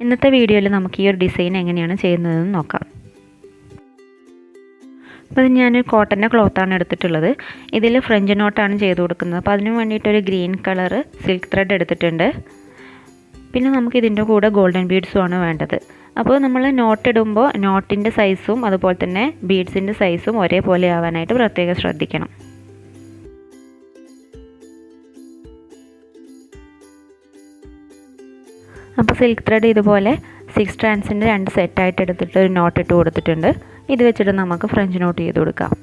ഇന്നത്തെ വീഡിയോയിൽ നമുക്ക് ഈ ഒരു ഡിസൈൻ എങ്ങനെയാണ് ചെയ്യുന്നതെന്ന് നോക്കാം. അപ്പോൾ ഞാനൊരു കോട്ടൻ്റെ ക്ലോത്താണ് എടുത്തിട്ടുള്ളത്. ഇതിൽ ഫ്രഞ്ച് നോട്ടാണ് ചെയ്ത് കൊടുക്കുന്നത്. അപ്പോൾ അതിന് വേണ്ടിയിട്ടൊരു ഗ്രീൻ കളർ സിൽക്ക് ത്രെഡ് എടുത്തിട്ടുണ്ട്. പിന്നെ നമുക്ക് ഇതിൻ്റെ കൂടെ ഗോൾഡൻ ബീഡ്സും ആണ് വേണ്ടത്. അപ്പോൾ നമ്മൾ നോട്ട് ഇടുമ്പോൾ നോട്ടിൻ്റെ സൈസും അതുപോലെ തന്നെ ബീഡ്സിൻ്റെ സൈസും ഒരേപോലെ ആവാനായിട്ട് പ്രത്യേകം ശ്രദ്ധിക്കണം. അപ്പോൾ സിൽക്ക് ത്രെഡ് ഇതുപോലെ 6 സ്ട്രാൻഡ്സിൻ്റെ 2 സെറ്റായിട്ട് എടുത്തിട്ട് ഒരു നോട്ട് ഇട്ട് കൊടുത്തിട്ടുണ്ട്. ഇത് വെച്ചിട്ട് നമുക്ക് ഫ്രഞ്ച് നോട്ട് ചെയ്ത് കൊടുക്കാം.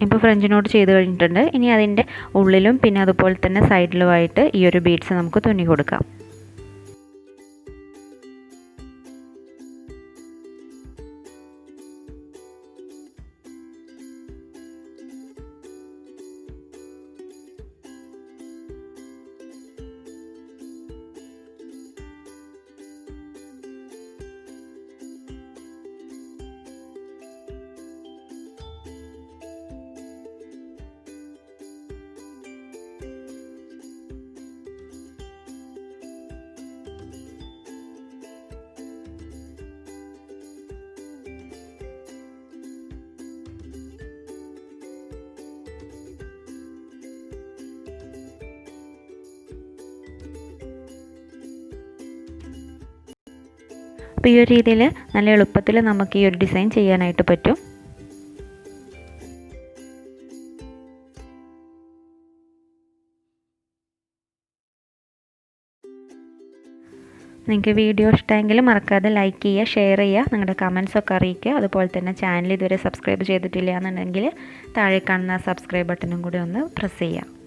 ഇപ്പോൾ ഫ്രഞ്ച് നോട്ട് ചെയ്ത് കഴിഞ്ഞിട്ടുണ്ട്. ഇനി അതിൻ്റെ ഉള്ളിലും പിന്നെ അതുപോലെ തന്നെ സൈഡിലുമായിട്ട് ഈ ഒരു ബീഡ്സ് നമുക്ക് തുന്നി കൊടുക്കാം. അപ്പോൾ ഈ ഒരു രീതിയിൽ നല്ല എളുപ്പത്തിൽ നമുക്ക് ഈ ഒരു ഡിസൈൻ ചെയ്യാനായിട്ട് പറ്റും. നിങ്ങൾക്ക് വീഡിയോ ഇഷ്ടമെങ്കിൽ മറക്കാതെ ലൈക്ക് ചെയ്യുക, ഷെയർ ചെയ്യുക, നിങ്ങളുടെ കമൻസൊക്കെ അറിയിക്കുക. അതുപോലെ തന്നെ ചാനൽ ഇതുവരെ സബ്സ്ക്രൈബ് ചെയ്തിട്ടില്ല എന്നുണ്ടെങ്കിൽ താഴെ കാണുന്ന സബ്സ്ക്രൈബ് ബട്ടണും കൂടി ഒന്ന് പ്രസ് ചെയ്യുക.